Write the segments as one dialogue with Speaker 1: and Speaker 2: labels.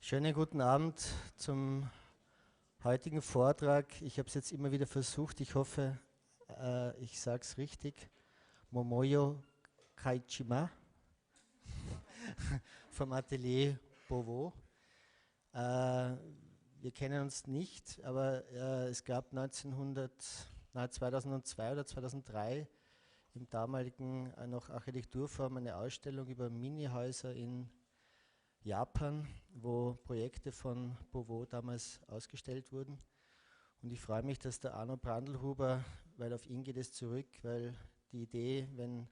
Speaker 1: Schönen guten Abend zum heutigen Vortrag. Ich habe es jetzt immer wieder versucht, ich hoffe, ich sage es richtig. Momoyo Kaijima vom Atelier Bow-Wow. Wir kennen uns nicht, aber es gab 2002 oder 2003 im damaligen noch Architekturforum eine Ausstellung über Mini-Häuser in Japan, wo Projekte von Bow-Wow damals ausgestellt wurden. Und ich freue mich, dass der Arno Brandlhuber, weil auf ihn geht es zurück, weil die Idee, wenn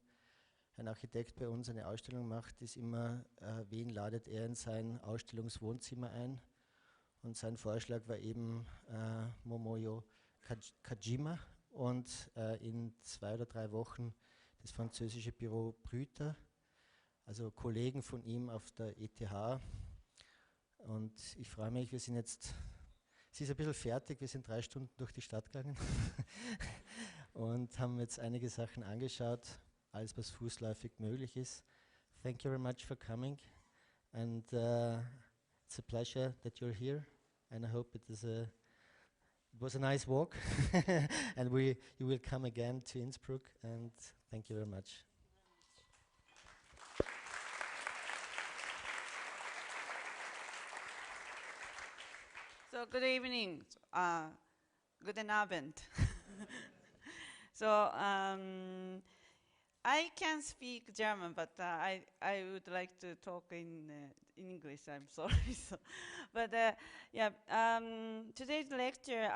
Speaker 1: ein Architekt bei uns eine Ausstellung macht, ist immer, wen ladet er in sein Ausstellungswohnzimmer ein. Und sein Vorschlag war eben Momoyo Kaijima und in 2 oder 3 Wochen das französische Büro Brüter, also Kollegen von ihm auf der ETH. Und ich freue mich, wir sind jetzt, sie ist ein bisschen fertig, wir sind 3 Stunden durch die Stadt gegangen und haben jetzt einige Sachen angeschaut, alles was fußläufig möglich ist. Thank you very much for coming and it's a pleasure that you're here and I hope it was a nice walk and you will come again to Innsbruck and thank you very much.
Speaker 2: So good evening, guten Abend. So I can speak German, but I would like to talk in English. I'm sorry. Today's lecture,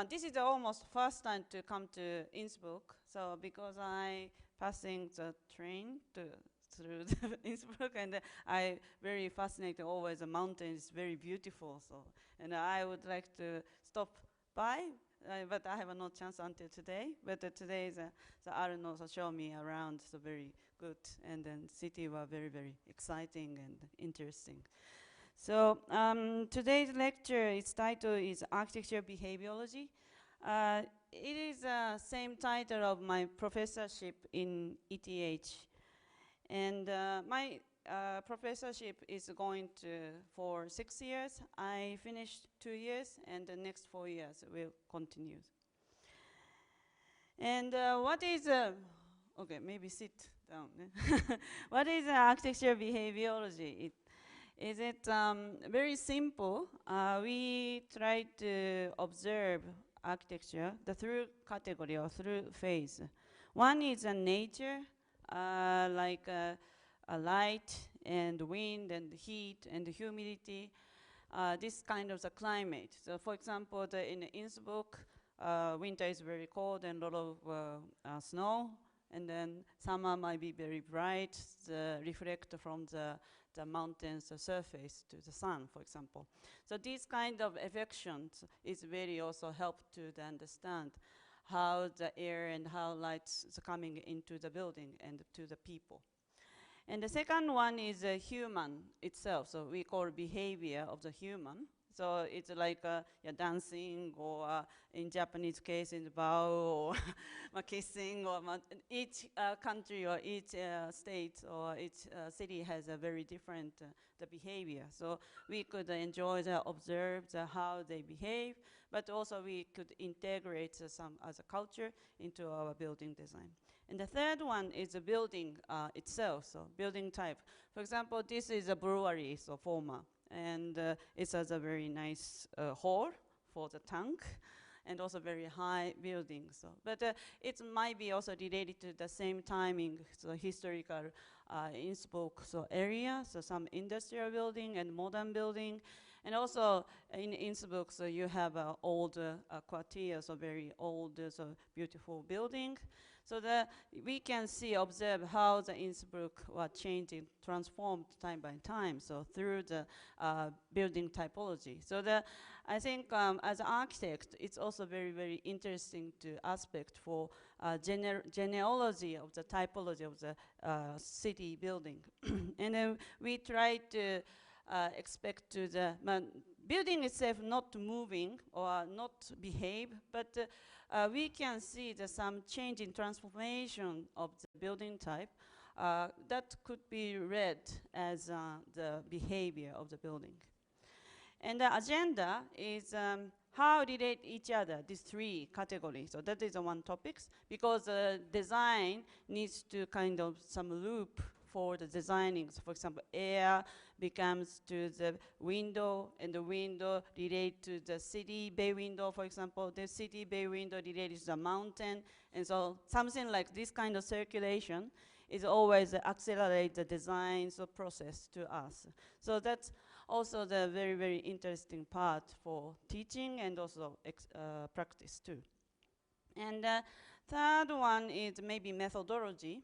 Speaker 2: this is almost first time to come to Innsbruck. So because I passing the train through Innsbruck, and I very fascinated always the mountains, very beautiful. So, and I would like to stop by, but I have no chance until today. But today the Arno show me around, so very good, and then city were very, very exciting and interesting. So today's lecture, its title is Architecture Behaviorology. It is the same title of my professorship in ETH. And my professorship is going for 6 years. I finished 2 years, and the next 4 years will continue. And what is, okay, maybe sit down. What is architecture behaviorology? Is it very simple? We try to observe architecture through category or through phase. One is nature, like light and wind and heat and humidity, this kind of the climate. So for example, in Innsbruck, winter is very cold and a lot of snow, and then summer might be very bright, reflect from the mountain's surface to the sun, for example. So these kind of affections is very also help to understand how the air and how light is coming into the building and to the people. And the second one is human itself. So we call behavior of the human. So it's like dancing, or in Japanese case, in the bow, or kissing, or each country or each state or each city has a very different the behavior. So we could enjoy observe how they behave, but also we could integrate some as a culture into our building design. And the third one is the building itself, so building type. For example, this is a brewery, so former. And it has a very nice hall for the tank, and also very high building. So, but it might be also related to the same timing, so historical Innsbruck area, so some industrial building and modern building. And also in Innsbruck, so you have old quartier, so very old, so beautiful building. So we can observe how the Innsbruck was changing, transformed time by time, so through the building typology. So I think as an architect, it's also very, very interesting aspect for genealogy of the typology of the city building. And then we try to expect to the building itself not moving or not behave, but we can see some change in transformation of the building type that could be read as the behavior of the building. And the agenda is how relate each other, these three categories. So that is one topic, because design needs to kind of some loop for the designing. So for example, air becomes to the window, and the window relate to the city bay window, for example. The city bay window related to the mountain. And so something like this kind of circulation is always accelerate the design process to us. So that's also the very, very interesting part for teaching and also practice too. And third one is maybe methodology.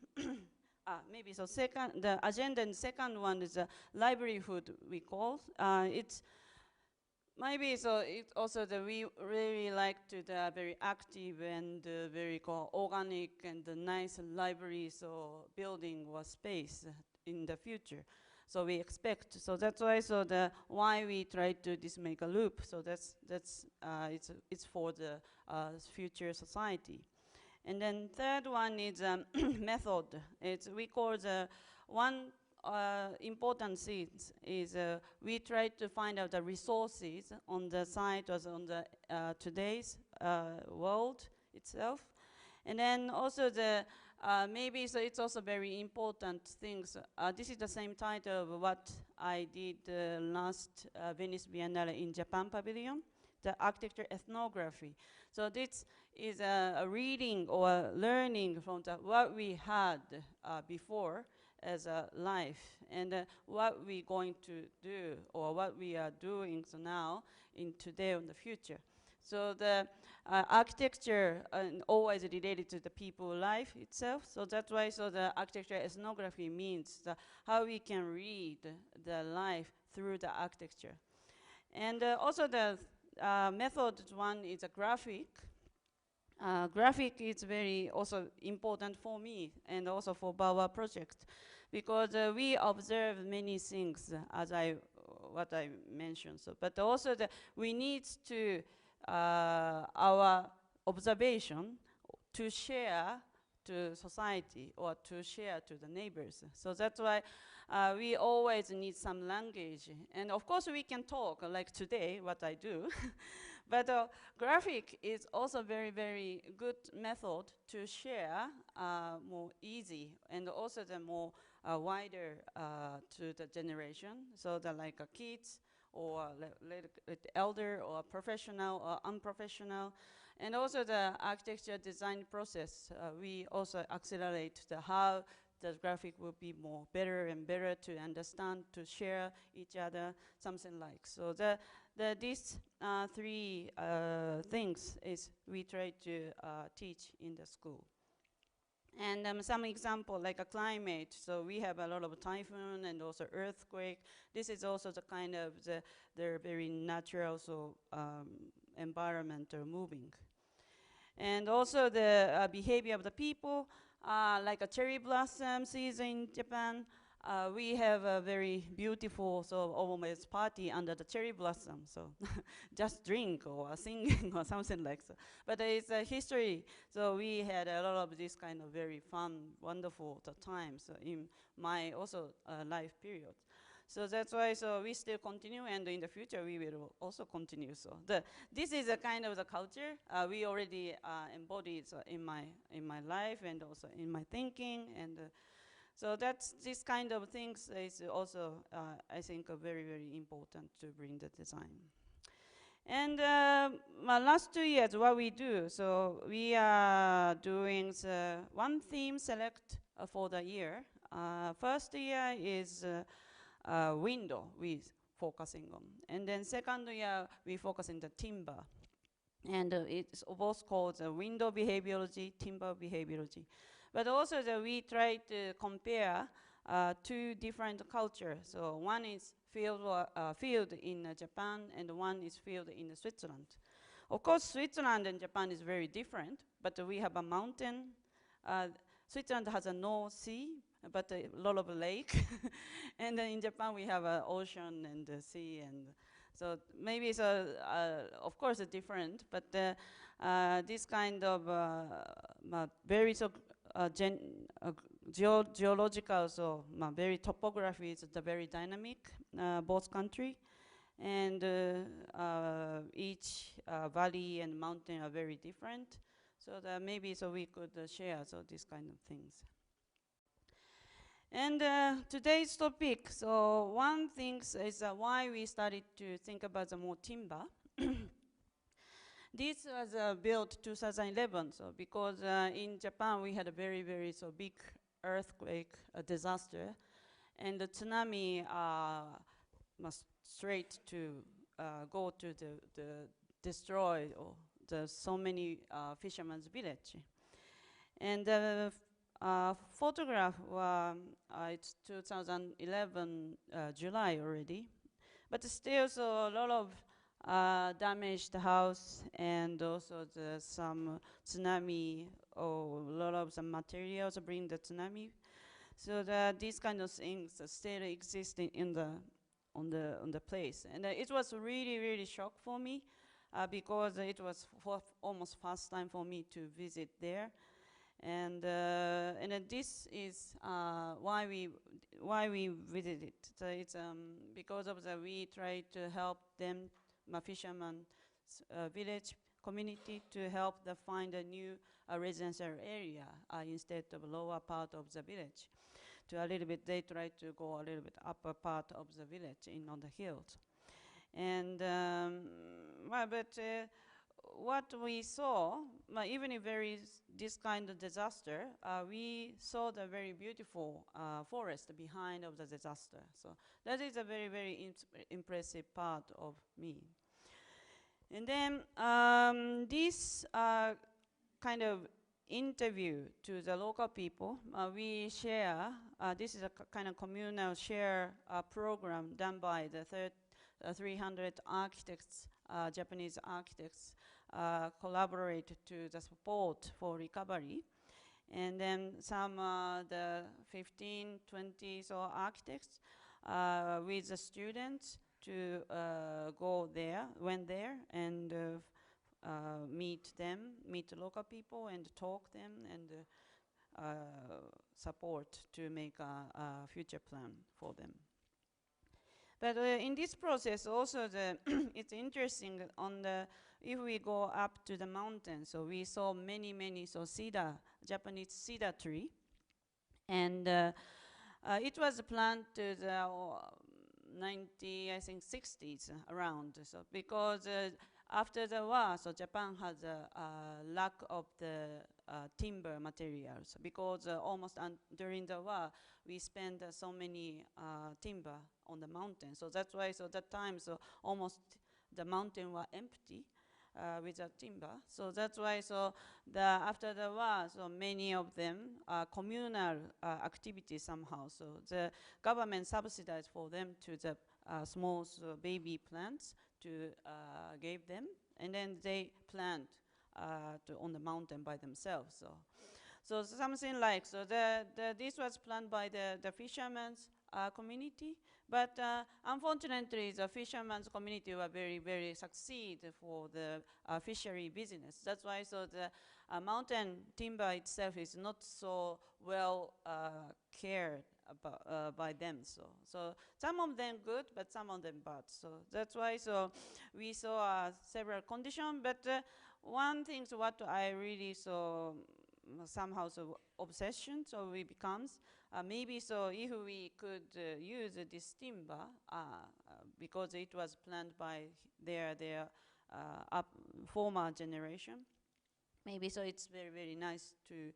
Speaker 2: Maybe so second, the agenda and second one is a livelihood we call. It's maybe so it also the we really like to the very active and very organic and nice libraries or building or space in the future. So we expect. So that's why. So the why we try to this make a loop. So that's it's for the future society. And then third one is method. It's we call the one important thing is we try to find out the resources on the site or on the today's world itself. And then also the maybe so it's also very important things. This is the same title of what I did last Venice Biennale in Japan Pavilion, the architecture ethnography. So this is a reading or learning from what we had before as a life, and what we're going to do or what we are doing so now in today and the future. So the architecture always related to the people life itself. So that's why so the architecture ethnography means how we can read the life through the architecture. And also the method one is a graphic. Graphic is very also important for me and also for Bow-Wow project, because we observe many things as what I mentioned. So, but also we need to our observation to share to society or to share to the neighbors. So that's why we always need some language. And of course we can talk like today, what I do. But graphic is also very, very good method to share more easy and also the more wider to the generation. So the like kids or elder or professional or unprofessional. And also the architecture design process, we also accelerate how the graphic will be more better and better to understand, to share each other, something like. So these three things is we try to teach in the school. And some example like a climate. So we have a lot of typhoon and also earthquake. This is also the kind of the very natural environment moving. And also the behavior of the people, like a cherry blossom season in Japan. We have a very beautiful almost party under the cherry blossom. So just drink or singing or something like that. But it's a history. So we had a lot of this kind of very fun, wonderful times in my also life period. So that's why we still continue, and in the future we will also continue. So this is a kind of the culture we already embodied in my life and also in my thinking, and so that's this kind of things is also I think very, very important to bring the design. And last 2 years, what we do, so we are doing one theme select for the year. First year is window we focusing on, and then second year we focus on the timber, and it's both called window behaviorology, timber behaviorology. But also we try to compare two different cultures. So one is field in Japan, and one is field in Switzerland. Of course, Switzerland and Japan is very different, but we have a mountain. Switzerland has no sea, but a lot of lake. And in Japan we have an ocean and the sea, and so maybe it's of course different, but this kind of very geological, very topography is very dynamic, both country. and each valley and mountain are very different. So that maybe so we could share so these kind of things. And today's topic, so one thing is why we started to think about the more timber. This was built 2011, so because in Japan we had a very, very so big earthquake disaster, and the tsunami must straight to go to the destroy or the so many fishermen's village. And the photograph, it's 2011 July already, but still so a lot of damaged house and also some tsunami or a lot of some materials bring the tsunami. So that these kind of things still existing in the on the place, and it was really, really shock for me because it was almost first time for me to visit there. And this is why we visited. So it's because of the we try to help them, my fisherman village community, to help them find a new residential area instead of lower part of the village. To a little bit, they try to go a little bit upper part of the village in on the hills. And what we saw, even if there is this kind of disaster, we saw the very beautiful forest behind of the disaster. So that is a very, very impressive part of me. And then this kind of interview to the local people, we share, this is a kind of communal share program done by the 300 architects, Japanese architects, collaborate to the support for recovery. And then some the 15, 20 so architects with the students to went there and meet the local people and talk them and support to make a future plan for them. But in this process also it's interesting if we go up to the mountain, so we saw many so Japanese cedar tree, and it was planted to the 60s around. So because after the war, so Japan has a lack of the timber materials because almost during the war we spent so many timber on the mountain. So that's why so that time so almost the mountain were empty without timber. So that's why so after the war so many of them communal activities somehow. So the government subsidized for them to the small baby plants to give them, and then they plant on the mountain by themselves. So something like this was planned by the fishermen's community, but unfortunately the fishermen's community were very, very succeed for the fishery business. That's why so the mountain timber itself is not so well cared about by them. So some of them good, but some of them bad. So that's why so we saw several conditions, but one thing so what I really saw somehow so obsession, so we becomes maybe so if we could use this timber because it was planned by their former generation, maybe so it's very, very nice to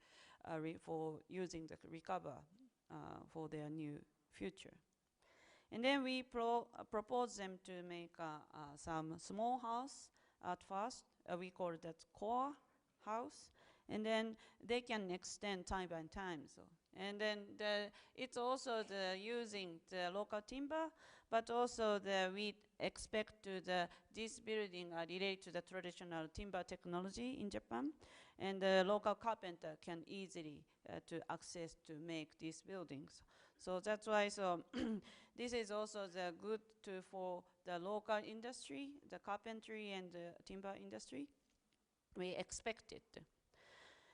Speaker 2: for using the recover for their new future. And then we propose them to make some small house at first. We call that core house, and then they can extend time by time. So, and then it's also using the local timber, but also we expect this building relate to the traditional timber technology in Japan, and the local carpenter can easily to access to make these buildings. So that's why so this is also good for the local industry, the carpentry and the timber industry. We expect it.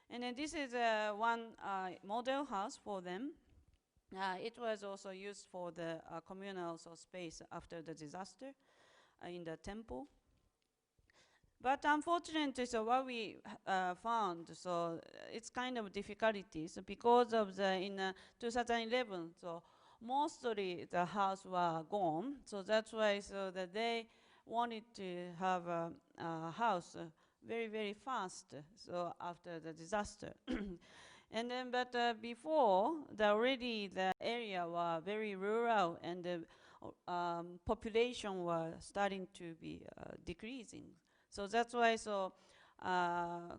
Speaker 2: And then this is one model house for them. It was also used for the communal space after the disaster. in the temple. But unfortunately, so what we found, so it's kind of difficulties because of the, in 2011, so mostly the house were gone. So that's why, so that they wanted to have a house very, very fast, so after the disaster. And then, but before, already the area was very rural and the population was starting to be decreasing. So that's why, so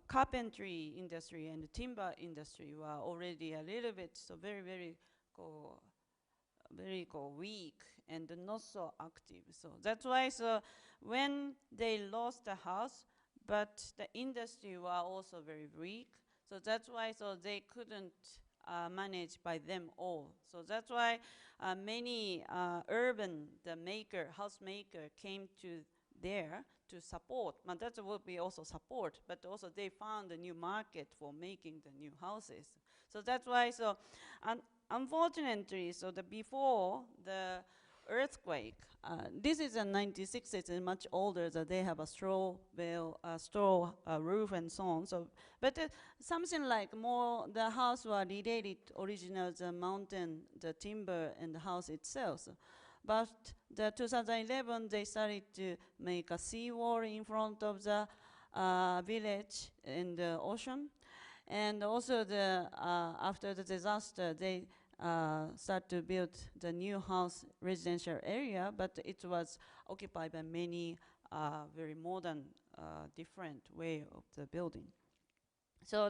Speaker 2: carpentry industry and the timber industry were already a little bit, so very, very weak and not so active. So that's why, so when they lost the house, but the industry were also very weak. So that's why, so they couldn't manage by them all. So that's why many urban, house maker came to there to support. But that would be also support, but also they found a new market for making the new houses. So that's why, so unfortunately, so before the earthquake, this is in 96, it's much older, that they have a straw roof and so on. So, but something like more, the house were related original, the mountain, the timber and the house itself. So, but the 2011, they started to make a seawall in front of the village in the ocean. And also after the disaster, they start to build the new house residential area, but it was occupied by many very modern, different way of the building. So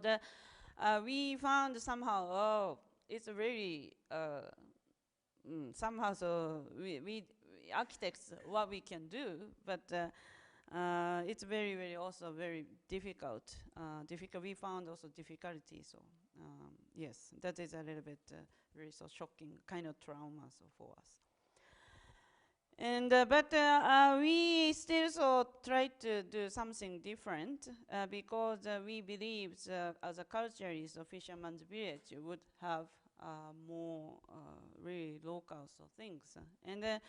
Speaker 2: we found somehow, it's really, somehow, so we architects, what we can do, but it's very, very also very difficult. We found also difficulty, so yes, that is a little bit very so shocking kind of trauma so for us. And but we still so try to do something different because we believe as a culture is a fisherman's village would have more really local so things. And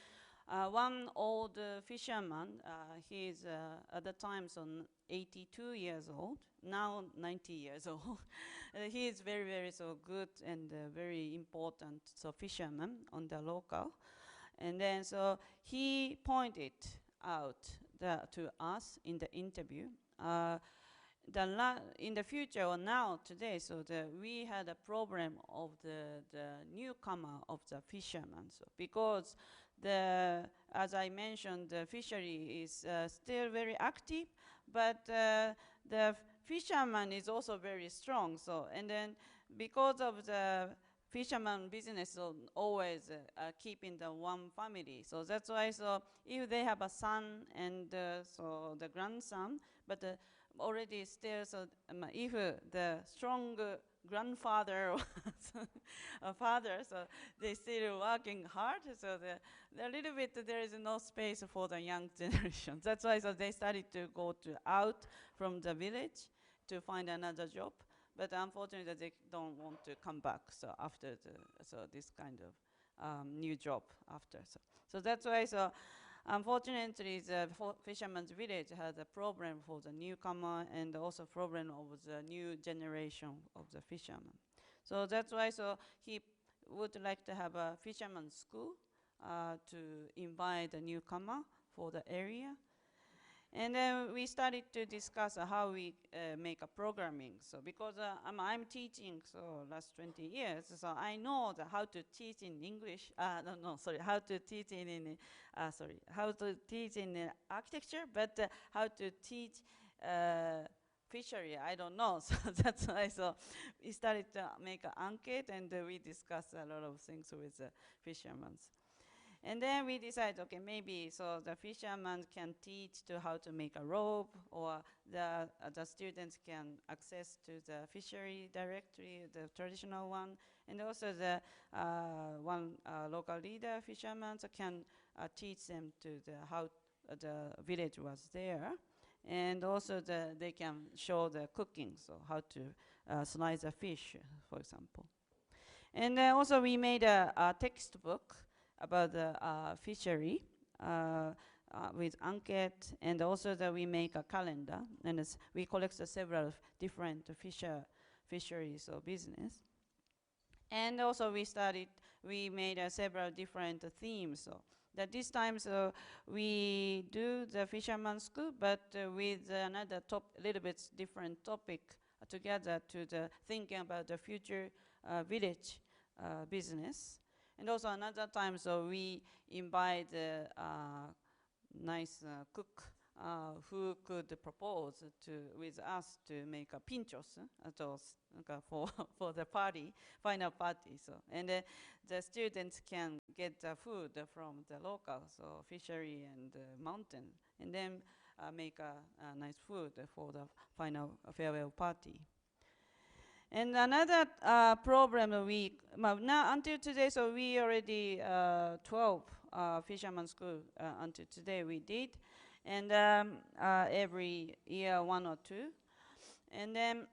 Speaker 2: one old fisherman, he's at the time so 82 years old, now 90 years old. He is very, very so good and very important so fisherman on the local. And then so he pointed out to us in the interview, in the future or now today, so we had a problem of the newcomer of the fishermen. So because as I mentioned, the fishery is still very active, but the fisherman is also very strong. So, and then because of the fisherman business, so always keeping the one family. So that's why, so if they have a son and so the grandson, but already still, so if the strong grandfather or father, so they still working hard, so a little bit there is no space for the young generation. That's why, so they started to go out from the village to find another job. But unfortunately, they don't want to come back. So after this kind of new job after. So that's why. So unfortunately, the fisherman's village has a problem for the newcomer and also problem of the new generation of the fishermen. So that's why. So he would like to have a fisherman's school to invite the newcomer for the area. And then we started to discuss how we make a programming. So because I'm teaching so last 20 years, so I know how to teach in English. How to teach in architecture, but how to teach fishery, I don't know. So that's why. So we started to make an enquete, and we discussed a lot of things with the fishermen. And then we decided, okay, maybe so the fishermen can teach to how to make a rope, or the students can access to the fishery directory, the traditional one, and also the one local leader fishermen can teach them to how the village was there, and also they can show the cooking, so how to slice a fish, for example. And also we made a textbook about the fishery. with enquete, and also that we make a calendar, and we collect several different fisheries or business. And also we made several different themes. So that this time, so we do the fisherman's school, but with another little bit different topic together to the thinking about the future village business. And also another time, so we invite the nice cook who could propose with us to make a pinchos for the party, final party. So, and the students can get the food from the local, so fishery and mountain, and then make a nice food for the final farewell party. And another problem now until today, so we already 12 fisherman school until today we did, and every year 1 or 2. And then,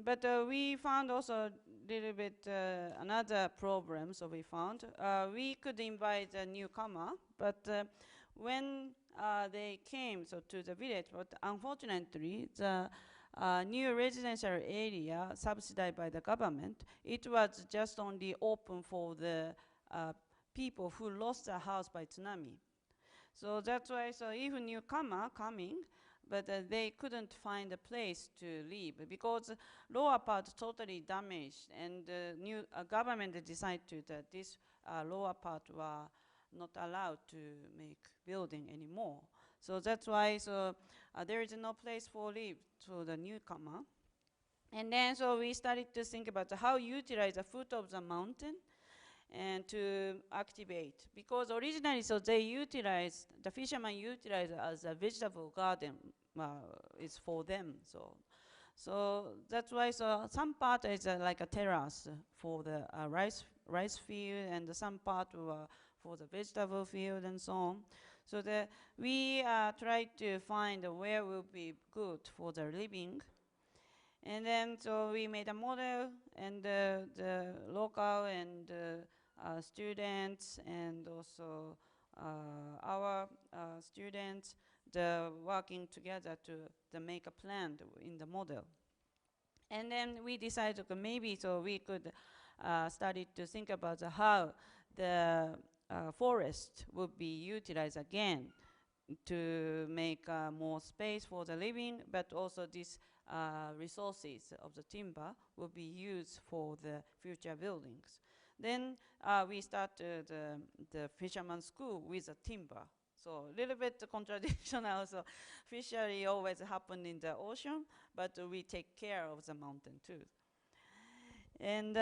Speaker 2: but we found also a little bit another problem. So we found we could invite a newcomer, but when they came to the village, but unfortunately the new residential area subsidized by the government, it was just only open for the people who lost their house by tsunami. So that's why, so even newcomer coming, but they couldn't find a place to live because lower part totally damaged, and the new government decided that this lower part were not allowed to make building anymore. So that's why, so there is no place for live to the newcomer. And then so we started to think about how utilize the foot of the mountain and to activate, because originally so they utilized, the fishermen utilized as a vegetable garden is for them. So that's why, so some part is like a terrace for the rice field, and some part for the vegetable field and so on. So we tried to find where will be good for the living. And then so we made a model, and the local and students, and also our students, working together to make a plan in the model. And then we decided maybe so we could started to think about how the forest would be utilized again to make more space for the living, but also these resources of the timber will be used for the future buildings. Then we started the fisherman's school with a timber. So a little bit contradiction also. Fishery always happen in the ocean, but we take care of the mountain too. And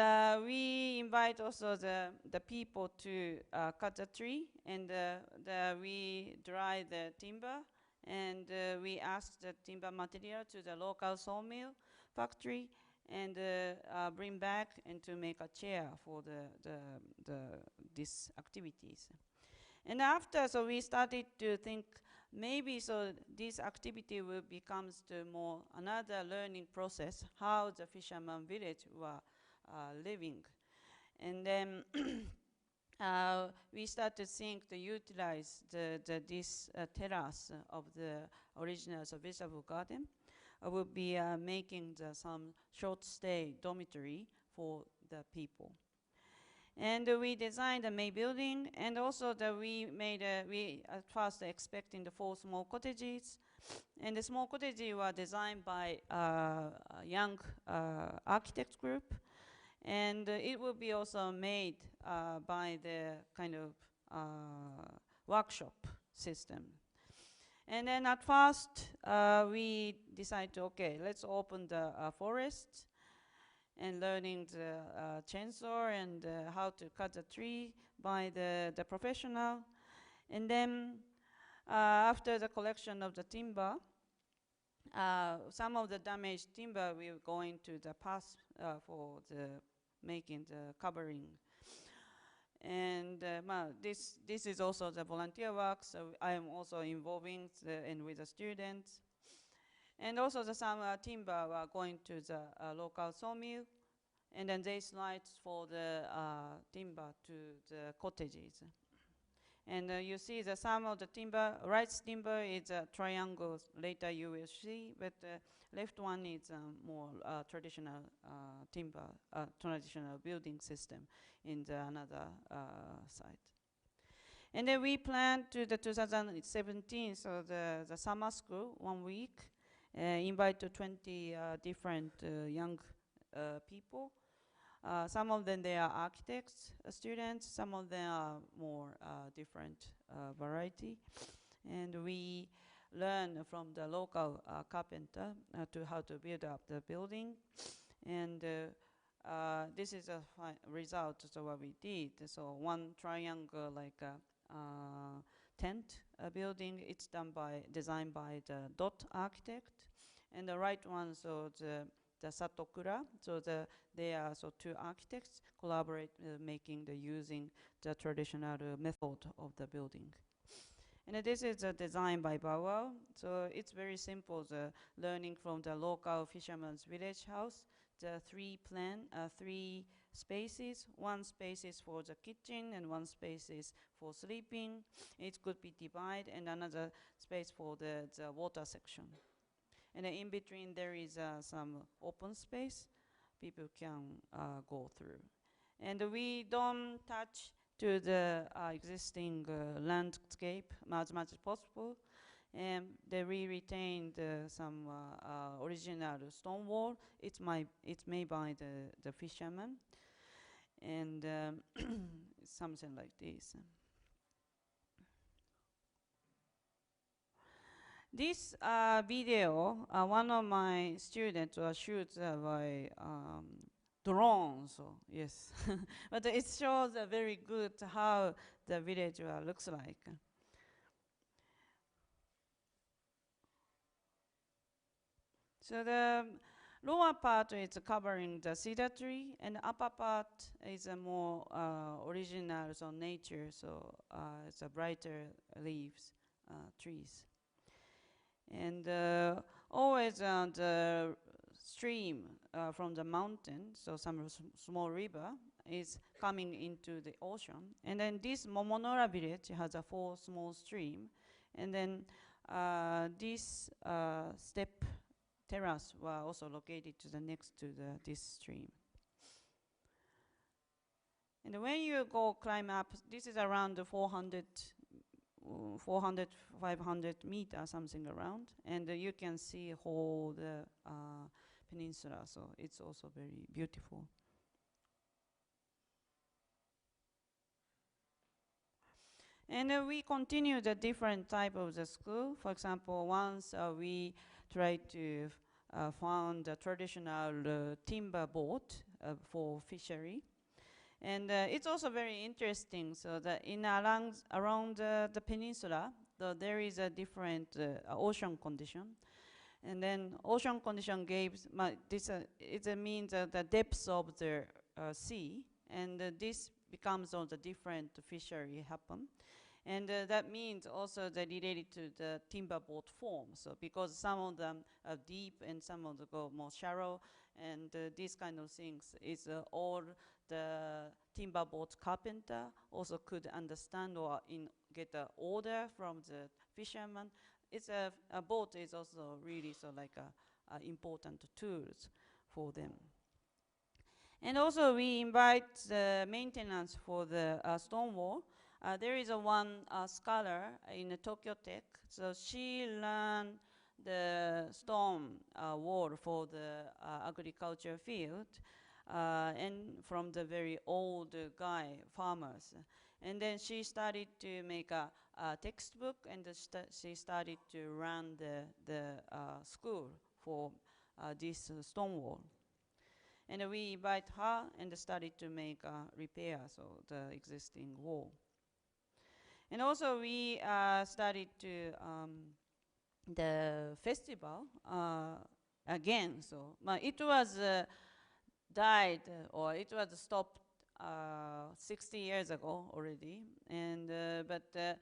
Speaker 2: we invite also the people to cut the tree, and we dry the timber, and we ask the timber material to the local sawmill factory, and bring back and to make a chair for these activities. And after, so we started to think maybe so this activity will become more another learning process, how the fisherman village were living. And then we started to think to utilize this terrace of the original vegetable garden. Will be making some short stay dormitory for the people. And we designed the main building, and also we at first expecting the 4 small cottages, and the small cottages were designed by a young architect group, and it will be also made by the kind of workshop system. And then at first we decided, okay, let's open the forest, and learning the chainsaw and how to cut the tree by the professional. And then after the collection of the timber, some of the damaged timber will go into the path for the making the covering. And this is also the volunteer work, so I am also involving and with the students. And also some timber are going to the local sawmill, and then they slide for the timber to the cottages. And you see the some of the timber, right timber is triangles, later you will see, but left one is more traditional timber, traditional building system in the another site. And then we planned to the 2017, so the summer school, 1 week, invite to 20 different young people. Some of them, they are architects, students. Some of them are more different variety. And we learn from the local carpenter to how to build up the building. And this is a result of what we did. So one triangle, like a tent building, it's designed by the Dot architect. And the right one, so the Satokura, so they are so two architects collaborate making using the traditional method of the building. And this is a design by Bow-Wow. So it's very simple, the learning from the local fisherman's village house. The three spaces. One space is for the kitchen and one space is for sleeping. It could be divided, and another space for the water section. And in between there is some open space people can go through. And we don't touch to the existing landscape as much as possible. And we retained some original stone wall. It's made by the fishermen, and something like this. This video, one of my students shoots by drones. So yes, but it shows very good how the village looks like. So the lower part is covering the cedar tree, and the upper part is a more original, so nature, so it's a brighter leaves, trees. And always the stream from the mountain, so some small river, is coming into the ocean. And then this Momonora village has a 4 small stream. And then this step terrace were also located to the next to this stream. And when you go climb up, this is around 400, 500 meters, something around, and you can see whole the peninsula, so it's also very beautiful. And we continue the different type of the school. For example, once we tried to found a traditional timber boat for fishery. And it's also very interesting, so that around the peninsula, there is a different ocean condition. And then ocean condition gives, it means the depth of the sea, and this becomes all the different fishery happen. And that means also that related to the timber boat form. So because some of them are deep and some of them go more shallow, and these kind of things is all the timber boat carpenter also could understand or get an order from the fisherman. It's a boat is also really so like a important tools for them. And also we invite the maintenance for the stone wall. There is one scholar in Tokyo Tech, so she learned the stone wall for the agriculture field, and from the very old farmers. And then she started to make a textbook, and she started to run the school for this stone wall. And we invite her and started to make repair, so the existing wall. And also we started to the festival again. So it was died or it was stopped 60 years ago already. And but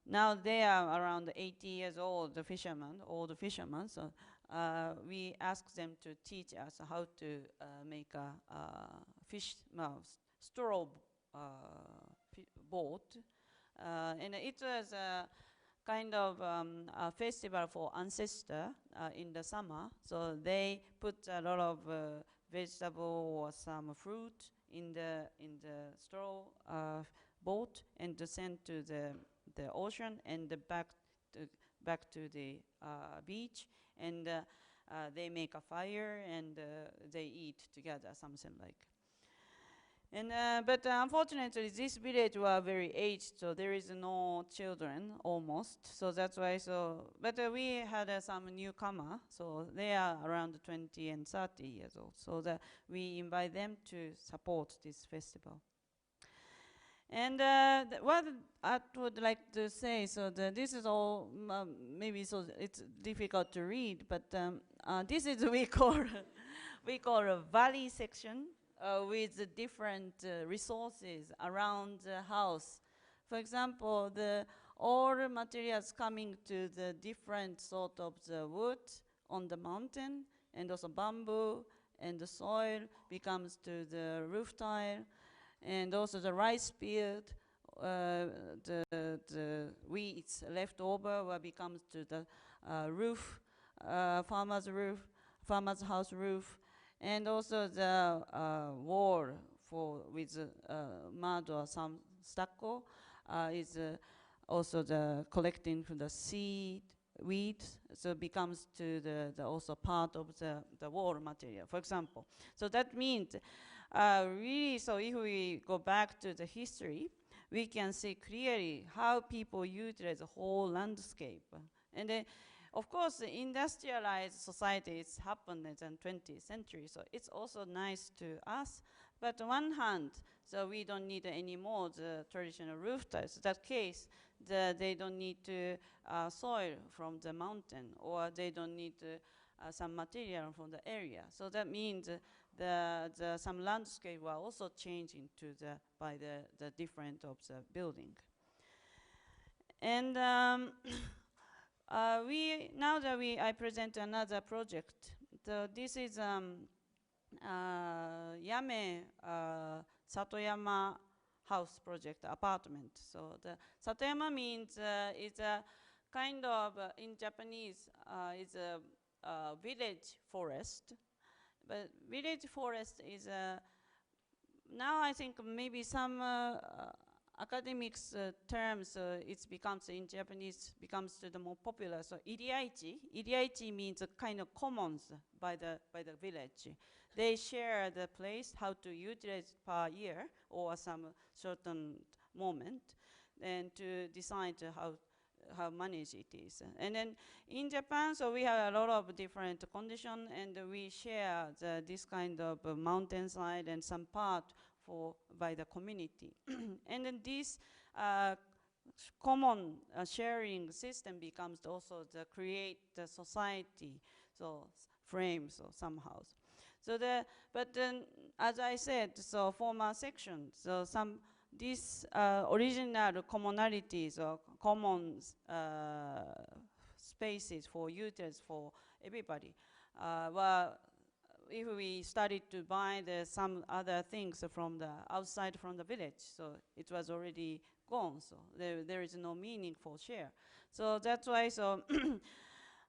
Speaker 2: now they are around 80 years old, the fishermen, all the fishermen. So we asked them to teach us how to make a straw boat And it was a kind of a festival for ancestor in the summer. So they put a lot of vegetable or some fruit in the straw boat and sent to the ocean and back to the beach, and they make a fire and they eat together, something like. And but unfortunately, this village were very aged, so there is no children almost. So that's why. But we had some newcomer, so they are around 20 and 30 years old. So that we invite them to support this festival. And what I would like to say, so this is all maybe so it's difficult to read, but this is we call a valley section. With the different resources around the house. For example, all materials coming to the different sort of the wood on the mountain, and also bamboo, and the soil becomes to the roof tile, and also the rice field, the weeds left over becomes to the roof, farmer's house roof, and also the wall with mud or some stucco is also the collecting from the weeds, so becomes to the also part of the wall material, for example. So that means really, so if we go back to the history, we can see clearly how people utilize the whole landscape. And then, of course, the industrialized societies happened in the 20th century, so it's also nice to us. But on one hand, so we don't need anymore the traditional roof tiles. In that case, they don't need soil from the mountain, or they don't need some material from the area. So that means some landscape were also changing by the different of the building. And I present another project. So this is Yame Satoyama house project, apartment. So the Satoyama means it's a kind of, in Japanese, it's a village forest. But village forest is now I think maybe some academics terms, it becomes in Japanese becomes the more popular. So iriaichi. Iriaichi means a kind of commons by the village. They share the place, how to utilize per year or some certain moment, and to decide how managed it is. And then in Japan, so we have a lot of different conditions, and we share this kind of mountainside and some part by the community. And then this common sharing system becomes also the create the society, so frames or somehow. So but then, as I said, so former sections, so these original commonalities or common spaces for users for everybody if we started to buy some other things from the outside from the village, so it was already gone, so there is no meaning for share. So that's why, so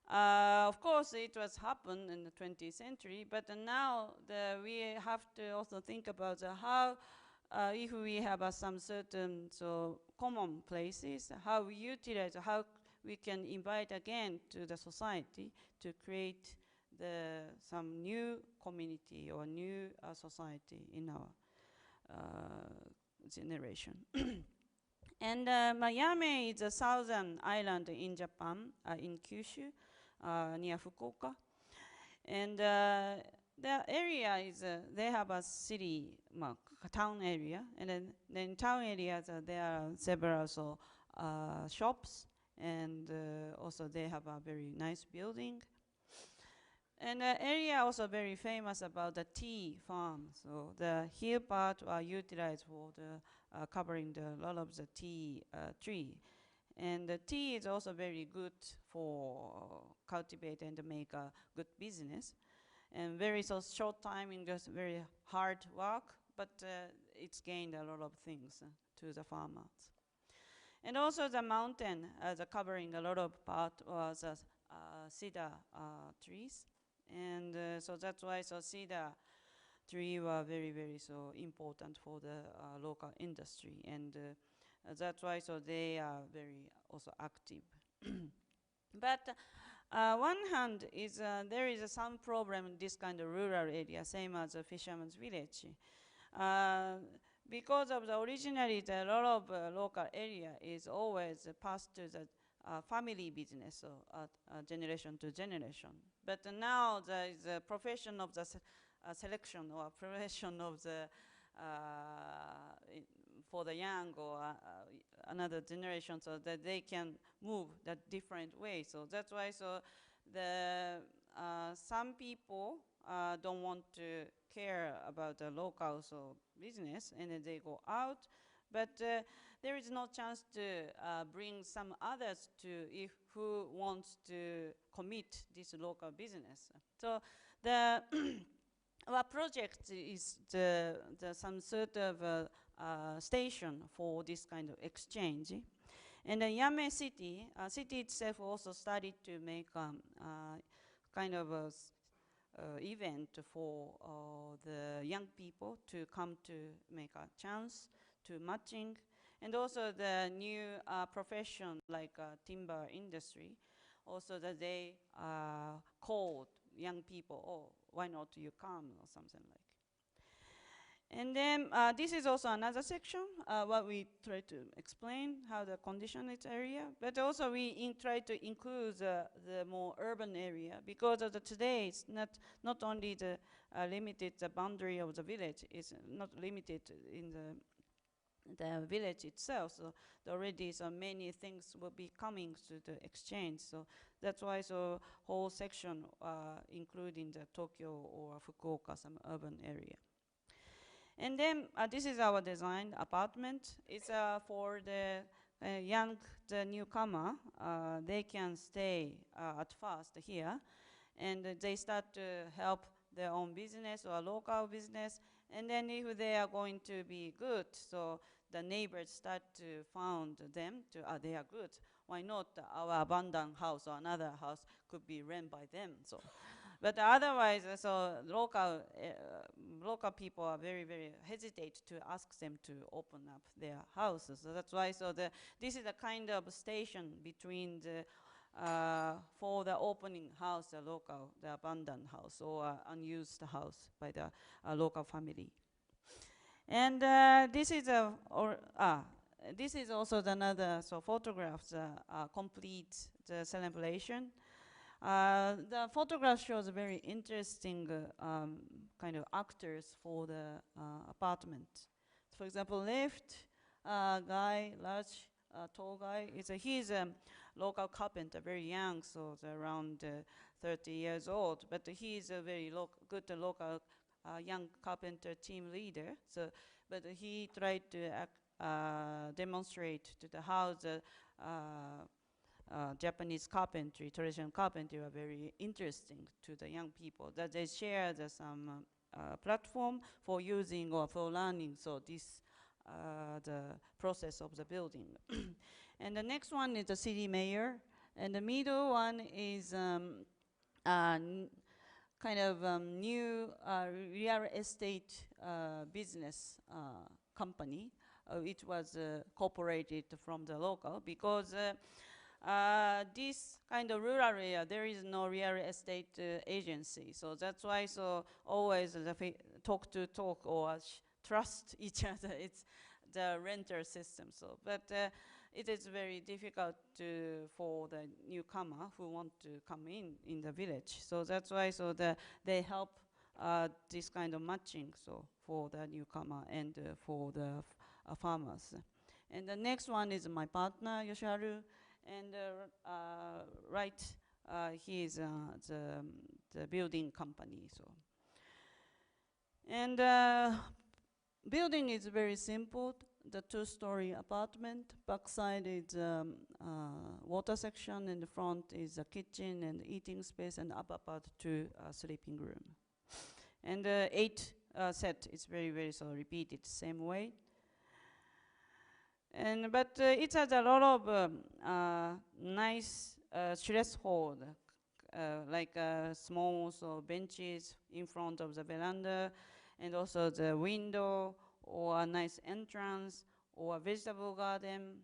Speaker 2: of course it was happened in the 20th century, but now we have to also think about how if we have some certain common places, how we utilize, how we can invite again to the society to create some new community or new society in our generation. And Miami is a southern island in Japan, in Kyushu, near Fukuoka. And the area is, they have a city, town area, and then town areas, there are several shops, and also they have a very nice building. And the area also very famous about the tea farm. So the hill part are utilized for the covering a lot of the tea tree. And the tea is also very good for cultivate and make a good business. And very short time in just very hard work, but it's gained a lot of things to the farmers. And also the mountain, the covering a lot of part was cedar trees. And so that's why cedar tree were very, very so important for the local industry. And that's why they are very also active. But one hand is there is some problem in this kind of rural area, same as a fisherman's village. Because of the originally, a lot of local area is always passed to the family business, so generation to generation. But now there is a profession of the selection or profession of the for the young or another generation, so that they can move that different way. So that's why the some people don't want to care about the local business, and then they go out. But there is no chance to bring some others to who wants to commit this local business. So the our project is some sort of station for this kind of exchange. And the Yame city itself also started to make kind of a event for the young people to come to make a chance to matching. And also the new profession like timber industry, also that they called young people, oh, why not you come, or something like. And then this is also another section, what we try to explain, how the condition is area, but also we try to include the more urban area, because of today it's not only the limited the boundary of the village, it's not limited in the village itself, so already many things will be coming to the exchange. So that's why whole section including the Tokyo or Fukuoka, some urban area. And then this is our design apartment. It's for the the newcomer. They can stay at first here, and they start to help their own business or local business. And then if they are going to be good, so the neighbors start to found them to, they are good. Why not our abandoned house or another house could be rent by them? So, but otherwise, local people are very, very hesitate to ask them to open up their houses. So that's why this is a kind of station between the for the opening house, the abandoned house or unused house by the local family. And this is also another photographs complete the celebration. The photograph shows very interesting kind of actors for the apartment. For example, left guy, large tall guy, he's a local carpenter, very young, so around 30 years old. But he's a very good local young carpenter team leader. So, but he tried to demonstrate to how the Japanese carpentry, traditional carpentry, are very interesting to the young people. That they share some platform for using or for learning. So this the process of the building. And the next one is the city mayor, and the middle one is kind of new real estate business company. It was cooperated from the local, because this kind of rural area, there is no real estate agency. So that's why always talk or trust each other. It's the renter system. So, but it is very difficult for the newcomer who want to come in the village. So that's why they help this kind of matching for the newcomer and for the farmers. And the next one is my partner Yoshiharu, and right he is the building company. So, and building is very simple. The two-story apartment. Backside is water section, and the front is a kitchen and eating space, and upper part to sleeping room. And 8 set is very, very repeated same way. But it has a lot of nice threshold, like small benches in front of the veranda, and also the window, or a nice entrance, or a vegetable garden.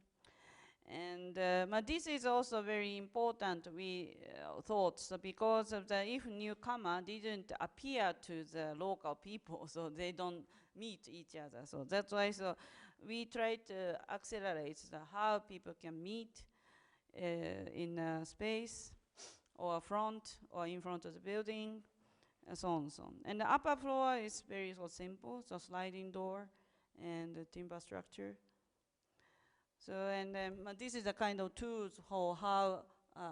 Speaker 2: And but this is also very important, we thought, so because of the, if newcomer didn't appear to the local people, so they don't meet each other. So that's why we try to accelerate how people can meet in a space, or front, or in front of the building, and so on and so on. And the upper floor is very simple, so sliding door and the timber structure. So, and this is the kind of tools for how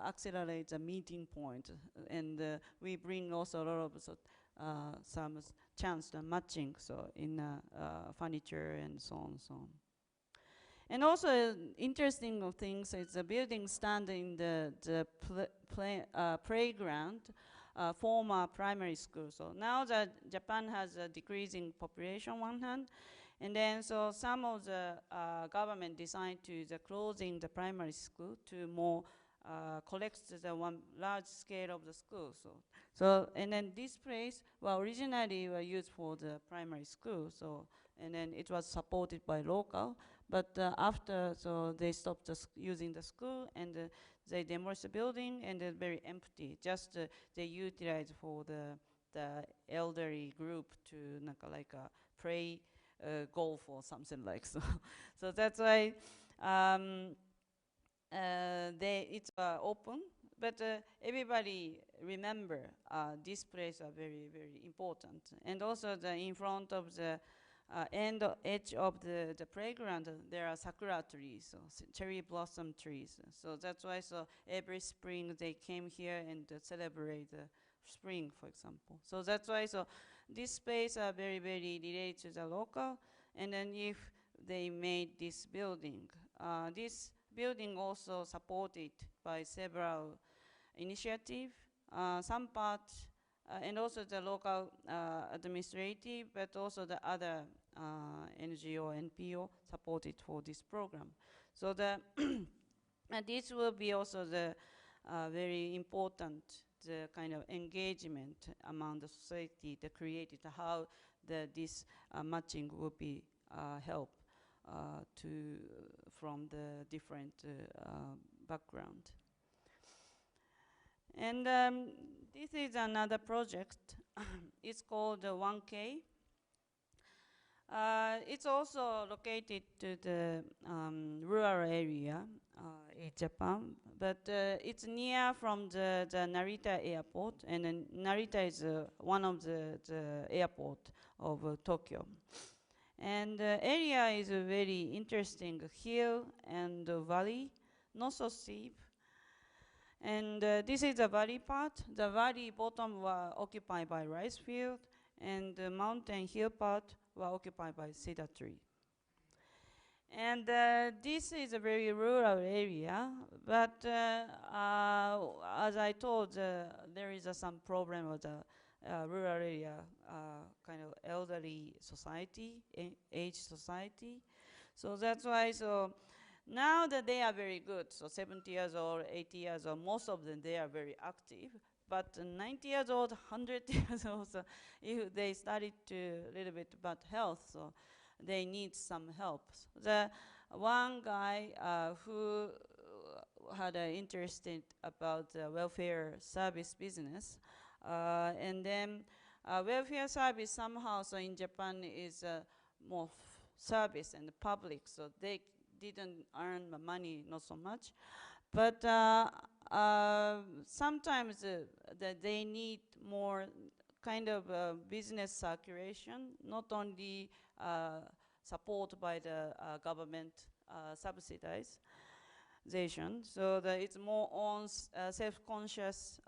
Speaker 2: accelerate the meeting point. And we bring also a lot of some chance to matching, so in furniture and so on and so on. And also interesting of things is the building stand in the playground, former primary school. So now that Japan has a decreasing population on one hand, and then so some of the government decided to closing the primary school to more collect the one large scale of the school. So and then this place, well, originally were used for the primary school. So and then it was supported by local, but after so they stopped using the school, and they demolished the building, and it's very empty. Just they utilize for the elderly group to like play golf or something like so. So that's why it's open, but everybody remember this place are very, very important. And also in front of the edge of the playground, there are sakura trees, so cherry blossom trees. So that's why every spring they came here and celebrate spring, for example. So that's why this space are very, very related to the local. And then if they made this building also supported by several initiatives, some part, and also the local administrative, but also the other NGO, NPO supported for this program. So and this will be also the very important kind of engagement among the society, the created, how this matching will be help from the different background. And this is another project. It's called 1K. It's also located to the rural area in Japan, but it's near from the Narita airport, and Narita is one of the airport of Tokyo. And the area is a very interesting hill and valley, not so steep. And this is the valley part. The valley bottom were occupied by rice field, and the mountain hill part were occupied by cedar tree. And this is a very rural area, but as I told, there is some problem with the rural area, kind of elderly society, age society. So that's why, now that they are very good, so 70 years old, 80 years old, most of them, they are very active. But 90 years old, 100 years old, so if they studied a little bit about health, so they need some help. The one guy who had an interest about the welfare service business, and then welfare service somehow, so in Japan is more service and public, so they didn't earn the money, not so much. But sometimes they need more kind of business circulation, not only support by the government subsidization. So that it's more on self-conscious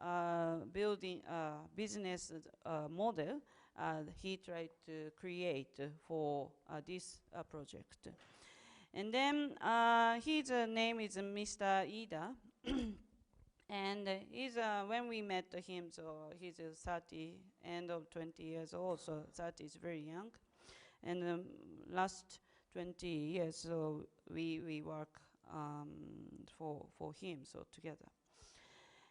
Speaker 2: building business model he tried to create for this project. And then his name is Mr. Ida. And he's, when we met him, so he's 30, end of 20 years old, so 30 is very young. And last 20 years, so we work for him, so together.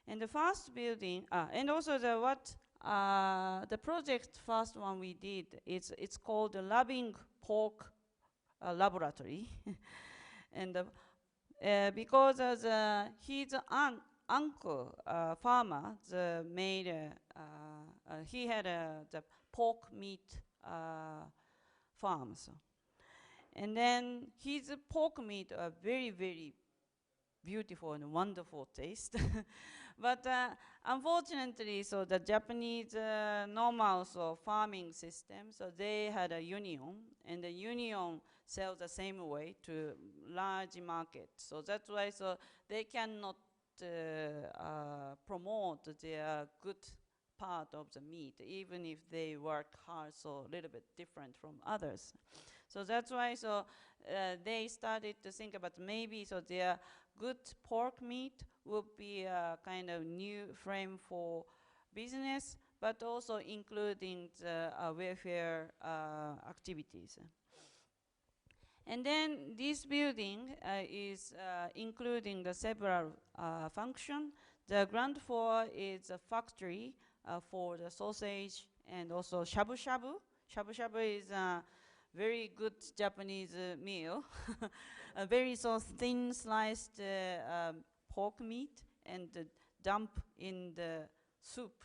Speaker 2: And the first building, and also the project first one we did, it's called the Loving Pork Laboratory. And because his uncle, farmer, he had the pork meat farms. And then his pork meat are very, very beautiful and wonderful taste. But unfortunately, so the Japanese normal farming system, so they had a union, and the union sells the same way to large market. So that's why they cannot promote their good part of the meat, even if they work hard, so a little bit different from others. So that's why they started to think about maybe their good pork meat would be a kind of new frame for business, but also including the welfare activities. And then this building is including the several functions. The ground floor is a factory for the sausage and also shabu-shabu. Shabu-shabu is a very good Japanese meal. A very thin sliced pork meat and dump in the soup,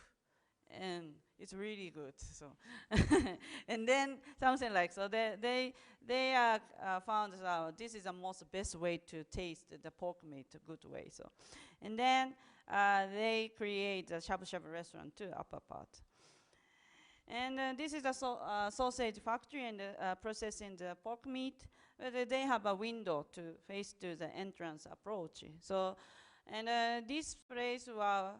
Speaker 2: and it's really good. So, and then something like they found out this is the most best way to taste the pork meat a good way. So, and then they create a shabu-shabu restaurant too, upper part. And this is a sausage factory and processing the pork meat. They have a window to face to the entrance approach. So, and this place were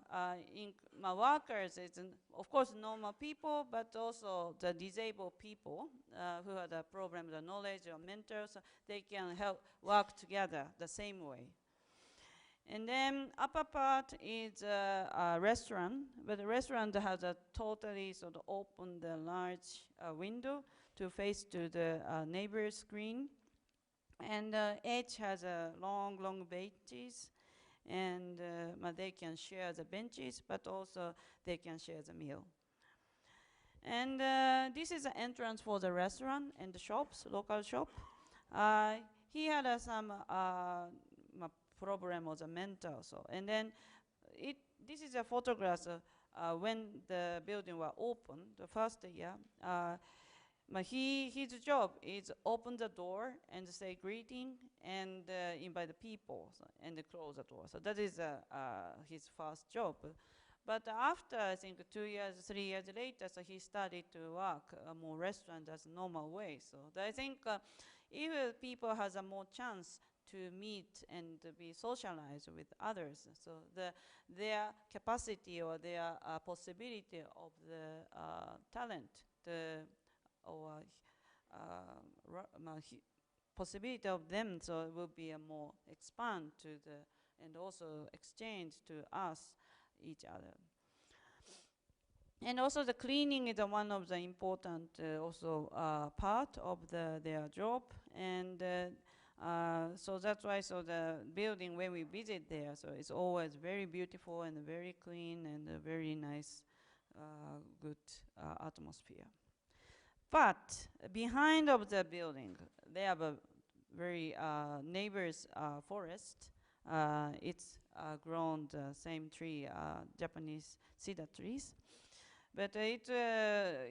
Speaker 2: my workers. It's of course normal people, but also the disabled people who had a problem, the knowledge or mentors. So they can help work together the same way. And then upper part is a restaurant, but the restaurant has a totally open the large window to face to the neighbor's screen. And each has a long benches, and they can share the benches, but also they can share the meal. And this is the entrance for the restaurant and the shops, local shop. He had some problem was a mental, and then this is a photograph when the building was open the first year. His job is open the door and say greeting and invite the people and close the door. So that is his first job. But after I think 2 years, 3 years later, so he started to work more restaurant as normal way. So I think if people has a more chance to meet and to be socialized with others, so their capacity or their possibility of the talent, possibility of them, so it will be a more expand to the and also exchange to us each other. And also the cleaning is one of the important also part of their job, and so that's why the building when we visit there, so it's always very beautiful and very clean and a very nice good atmosphere. But behind of the building, they have a very neighbor's forest. It's grown the same tree, Japanese cedar trees. But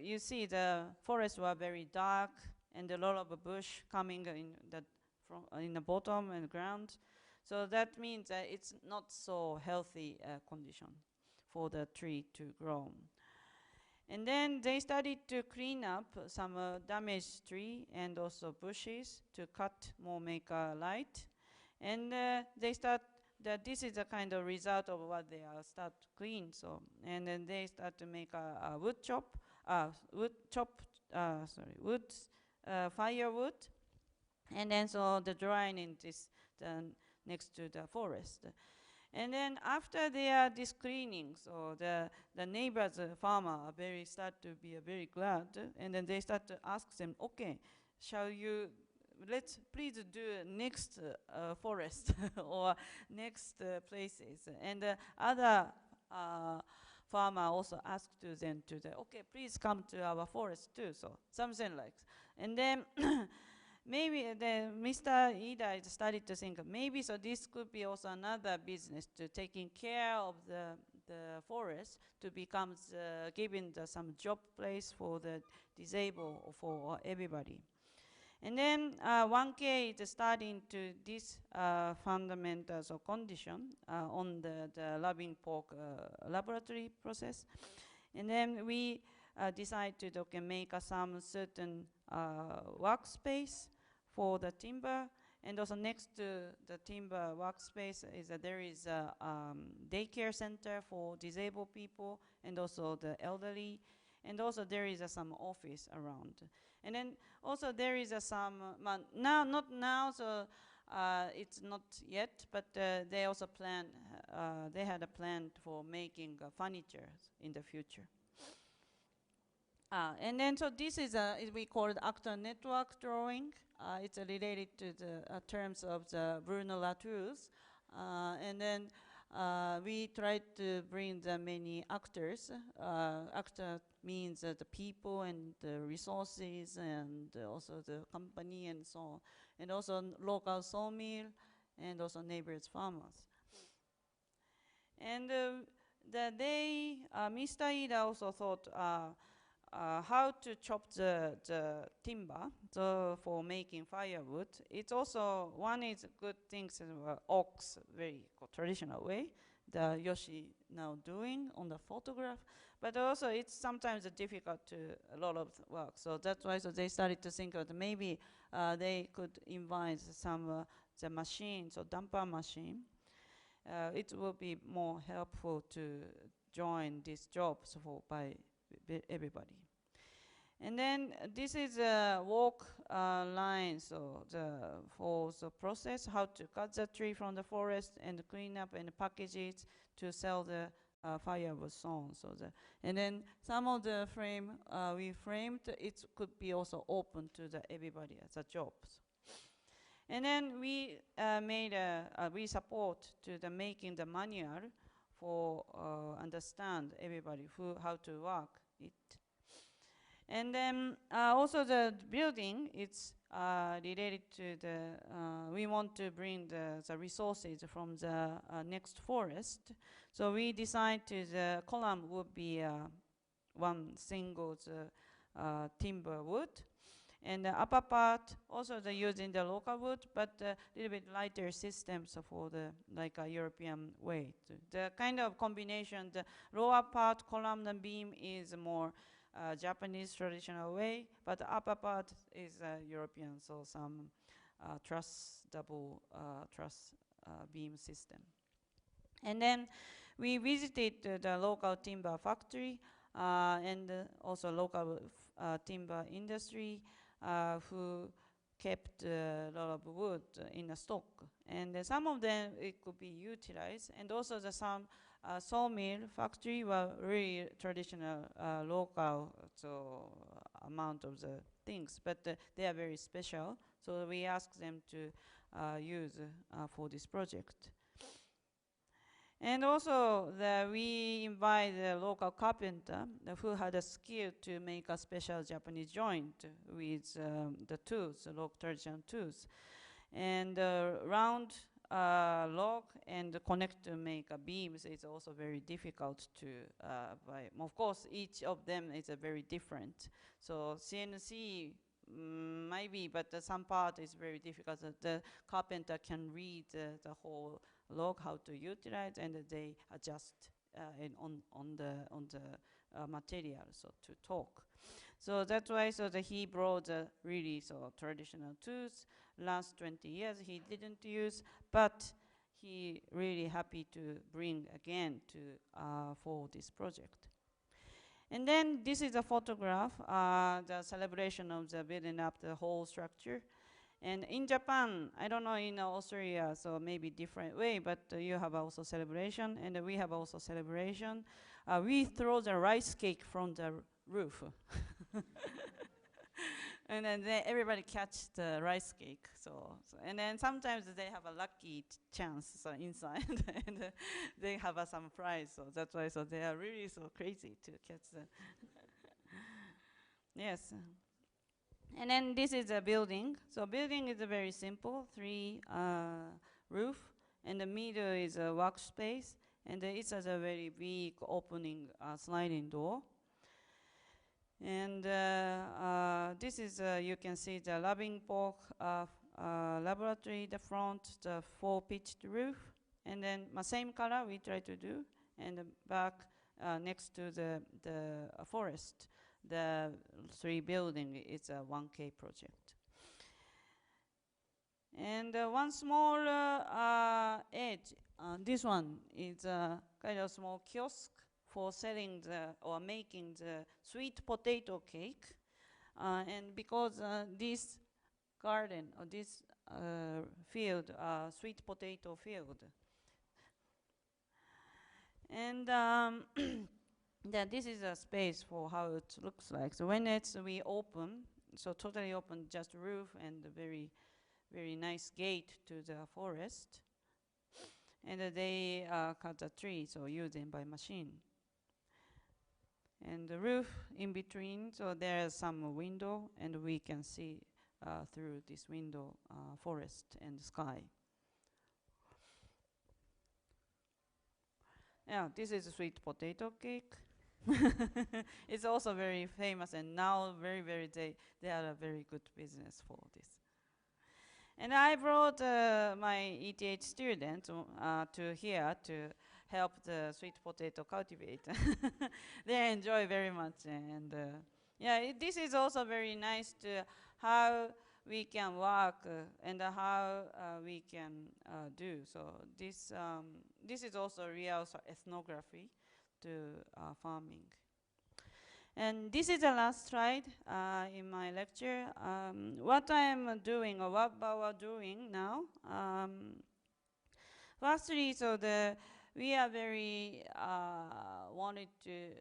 Speaker 2: you see the forests were very dark and a lot of bush coming in the bottom and ground. So that means that it's not so healthy condition for the tree to grow. And then they started to clean up some damaged tree and also bushes to cut more, make light. And they start that this is a kind of result of what they start to clean. So, and then they start to make a firewood, and then so the drying in this next to the forest. And then after this cleaning, so the neighbors, farmer, start to be very glad, and then they start to ask them, okay, shall you let's please do next forest or next places. And other farmer also asked to them to the, okay, please come to our forest too. So something like, and then maybe the Mr. Ida started to think maybe so this could be also another business to taking care of the forest to become giving some job place for the disabled or for everybody. And then 1K is starting to this fundamentals or condition on the loving pork laboratory process. And then we decide to make some certain workspace for the timber. And also next to the timber workspace is there is a daycare center for disabled people and also the elderly. And also there is some office around. And then also there is some, now, not now, so it's not yet, but they also plan, they had a plan for making furniture in the future. And then so this is we call it actor network drawing. It's related to the terms of the Bruno Latour's. And then we tried to bring the many actors. Actor means the people and the resources and also the company and so on. And also local sawmill and also neighbors farmers. And Mr. Ida also thought how to chop the timber for making firewood. It's also, one is good things, ox, very traditional way, the Yoshi now doing on the photograph, but also it's sometimes difficult to a lot of work. So that's why they started to think that maybe they could invite some the machine, so dumper machine. It will be more helpful to join these jobs by everybody. And then this is a walk line, so for the process, how to cut the tree from the forest and clean up and package it to sell the firewood sawn. And then some of the frame we framed, it could be also open to everybody as a jobs. And then we made we support to the making the manual for understand everybody how to work it. And then also the building, it's related to we want to bring the resources from the next forest. So we decided the column would be one single timber wood. And the upper part, also using the local wood, but a little bit lighter systems for like a European way. The kind of combination, the lower part, column and beam is more Japanese traditional way, but the upper part is European, so some double truss beam system. And then we visited the local timber factory and also local timber industry who kept a lot of wood in the stock. And some of them, it could be utilized. And also some sawmill factory were really traditional local amount of the things, but they are very special. So we asked them to use for this project. And also we invite the local carpenter who had a skill to make a special Japanese joint with the tools, the local traditional tools. And round log and connect to make a beams is also very difficult to buy. Of course, each of them is very different. So CNC maybe, but some part is very difficult. The carpenter can read the whole log, how to utilize, and they adjust on the material, so to talk. So that's why he brought really traditional tools. Last 20 years he didn't use, but he really happy to bring again to for this project. And then this is a photograph, the celebration of the building up the whole structure. And in Japan, I don't know in Australia, so maybe different way, but you have also celebration, and we have also celebration. We throw the rice cake from the roof. And then everybody catch the rice cake. And then sometimes they have a lucky chance inside, and they have some prize. So that's why. So they are really so crazy to catch the. Yes. And then this is a building. So building is very simple, 3 roof, and the middle is a workspace, and it has a very big opening sliding door. And this is, you can see the Loving Pork laboratory, the front, the 4-pitched roof, and then same color we try to do, and the back next to the forest. The 3 building is a 1K project. And one small edge, this one is a kind of small kiosk for selling or making the sweet potato cake. And because this garden or this field, sweet potato field. And that this is a space for how it looks like. So when we open, so totally open, just roof and a very, very nice gate to the forest. And they cut a tree, so using by machine. And the roof in between, so there's some window, and we can see through this window forest and sky. Yeah, this is a sweet potato cake. It's also very famous, and now they are a very good business for this. And I brought my ETH students to here to help the sweet potato cultivate. They enjoy very much, and yeah, this is also very nice to how we can work and how we can do. So this is also real ethnography to farming. And this is the last slide in my lecture. What I am doing, or what we are doing now. Firstly, so we are very wanted to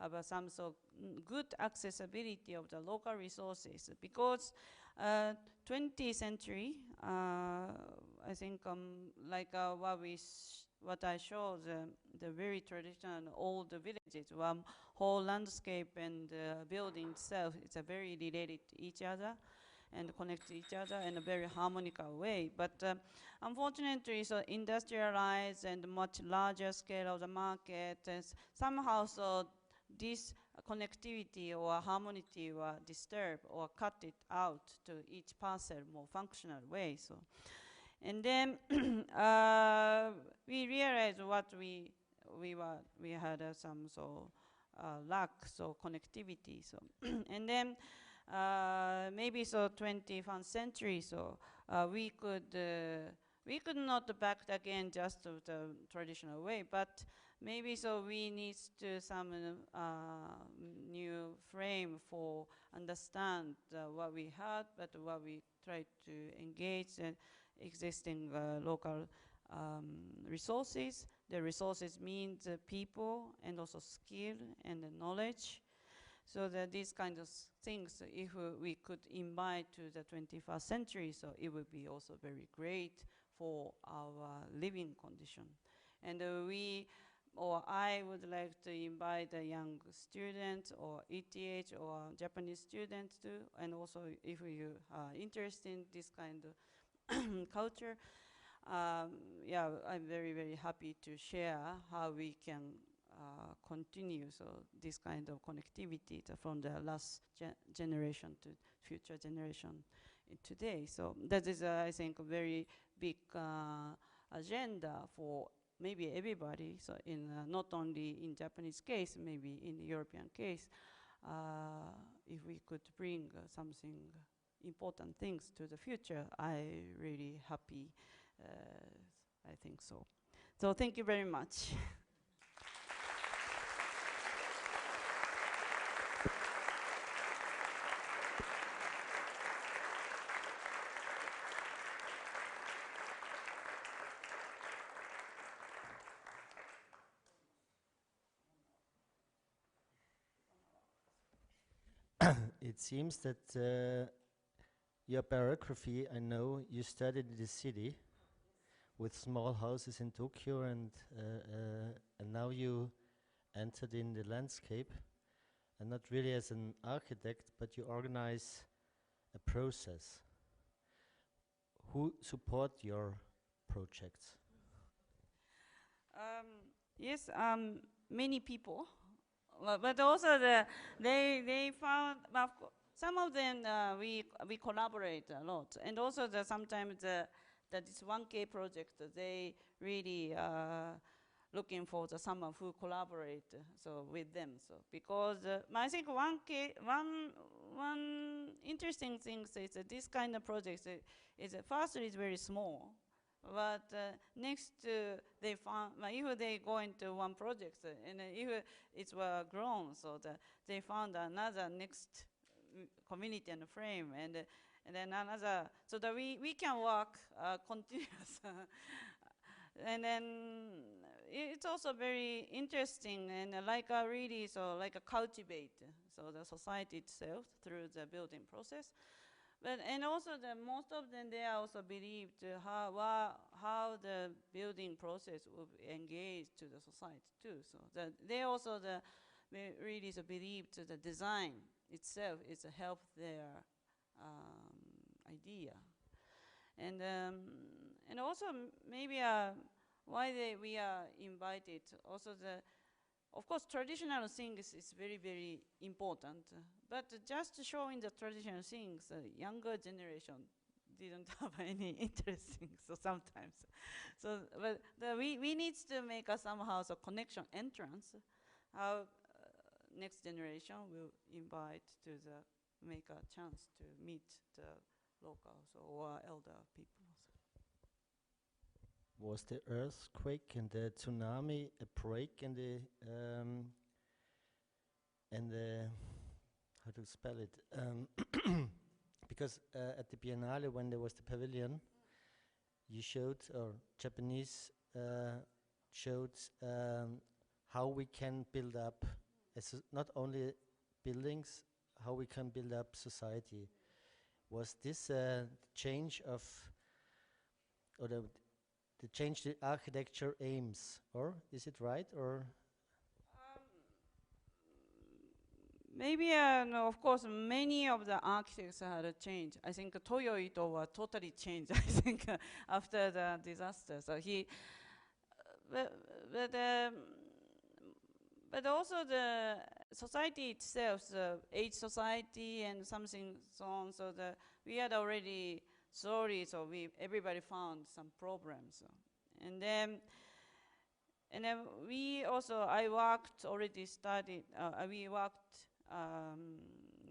Speaker 2: have some sort of good accessibility of the local resources, because 20th century, I think like what I showed, the very traditional old villages, whole landscape and building itself, it's a very related to each other and connect to each other in a very harmonical way. But unfortunately, so industrialized and much larger scale of the market, somehow so this connectivity or harmony were disturbed or cut it out to each parcel more functional way. So, and then we realized what we had some lack, so connectivity. So and then maybe so 21st century, so we could not back again just to the traditional way, but maybe so we need to some new frame for understand what we had, but what we try to engage existing local resources. The resources means people and also skill and knowledge. So that these kind of things, if we could invite to the 21st century, so it would be also very great for our living condition. And I would like to invite the young students or ETH or Japanese students too, and also if you are interested in this kind of culture, yeah, I'm very, very happy to share how we can continue this kind of connectivity from the last generation to future generation today. So that is, I think, a very big agenda for maybe everybody. So in not only in Japanese case, maybe in the European case, if we could bring something important things to the future, I really happy. I think so. So thank you very much.
Speaker 1: it seems that your biography, I know you studied in the city with small houses in Tokyo, and now you entered in the landscape, and not really as an architect, but you organize a process. Who support your projects?
Speaker 2: Yes, many people, but also they found, well, some of them we collaborate a lot, and also sometimes that this 1K project, they really looking for someone who collaborate so with them. So because I think 1K one interesting thing is that this kind of projects is first is very small, but next they found if they go into one project and if it's grown, so they found another next community and frame, and then another, so that we can work continuous. And then it's also very interesting and like a really like a cultivate so the society itself through the building process. But and also most of them, they also believed how the building process will engage to the society too. So they also really believed the design itself is a help their idea. And also maybe why we are invited. Also of course traditional things is very, very important. But just showing the traditional things, younger generation didn't have any interesting. So sometimes, so but we need to make a somehow connection entrance. How next generation will invite to make a chance to meet the locals or elder people.
Speaker 1: Was the earthquake and the tsunami a break in the how to spell it? Because at the Biennale, when there was the pavilion, you showed, or Japanese showed how we can build up, not only buildings, how we can build up society. Was this change of, or the change the architecture aims, or is it right, or?
Speaker 2: Maybe, no, of course, many of the architects had a change. I think Toyo Ito was totally changed, I think, after the disaster. So he, but also the society itself, the age society and something so on, so we had already slowly, so everybody found some problems. So. And then we also, I worked, already started, we worked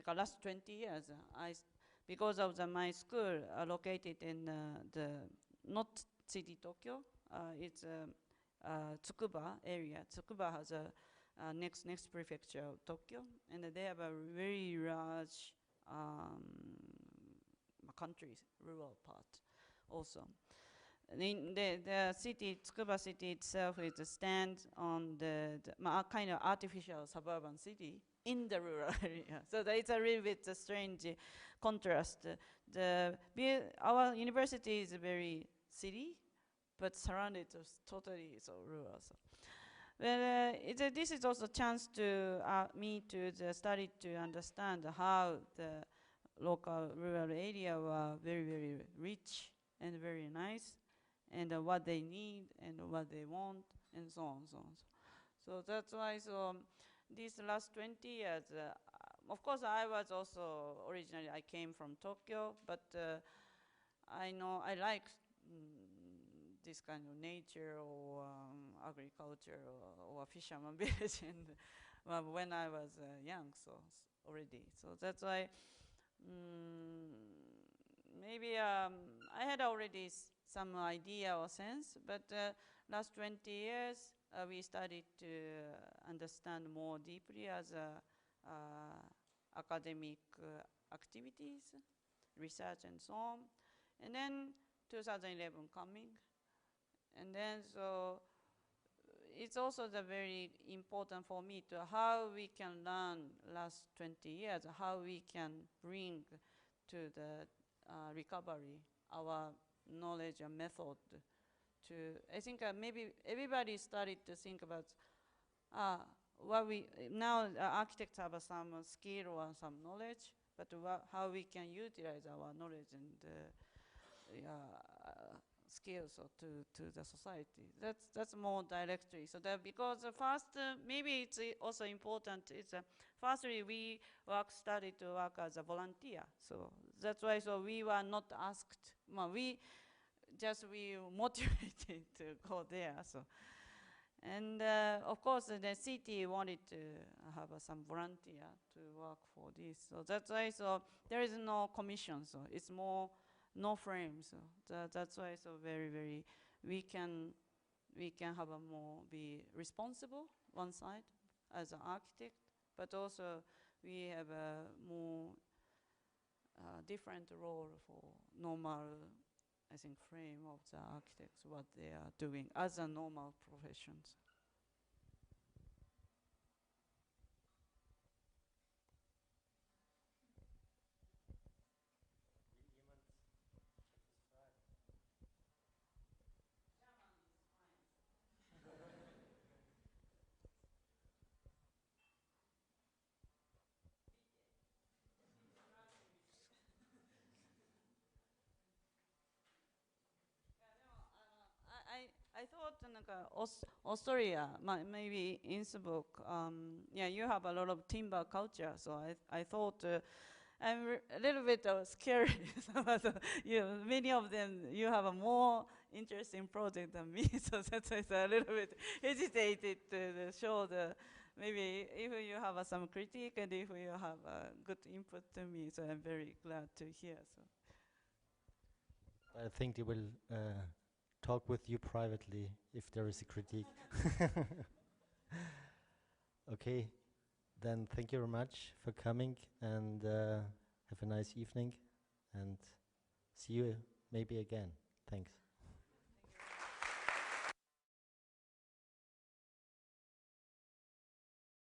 Speaker 2: like last 20 years. Because of my school located in the not city Tokyo, it's Tsukuba area. Tsukuba has a next prefecture of Tokyo, and they have a very large country, rural part also. In the city, Tsukuba city itself is a stand on the kind of artificial suburban city in the rural area. So it's a little bit a strange contrast. Our university is very city, but surrounded totally so rural. So. But this is also a chance to me to study to understand how the local rural area were very, very rich and very nice, and what they need and what they want, and so on, so on. So that's why, these last 20 years, of course I was also, originally I came from Tokyo, but I know I like this kind of nature or agriculture or fisherman village and when I was young, so already. So that's why maybe I had already some idea or sense, but last 20 years we started to understand more deeply as academic activities, research and so on. And then 2011 coming, and then so it's also the very important for me to how we can learn last 20 years, how we can bring to the recovery our knowledge and method to, I think maybe everybody started to think about what we, now architects have some skill or some knowledge, but how we can utilize our knowledge and skills to the society. That's more directly. So that because first, maybe it's also important, it's firstly we started to work as a volunteer. So that's why, so we were not asked, we motivated to go there. So, and of course the city wanted to have some volunteer to work for this. So that's why, so there is no commission, so it's more no frame. So that's why, so very, we can have a more, be responsible one side as an architect, but also we have a more different role for normal, I think, frame of the architects, what they are doing as a normal professions. I thought Austria, maybe Innsbruck, yeah, you have a lot of timber culture, so I thought I'm a little bit scary. Many of them, you have a more interesting project than me, so that's why I'm a little bit hesitated to show the, maybe if you have some critique and if you have good input to me, so I'm very glad to hear. So.
Speaker 1: I think they will talk with you privately if there is a critique. Okay, then thank you very much for coming, and have a nice evening, and see you maybe again. Thanks.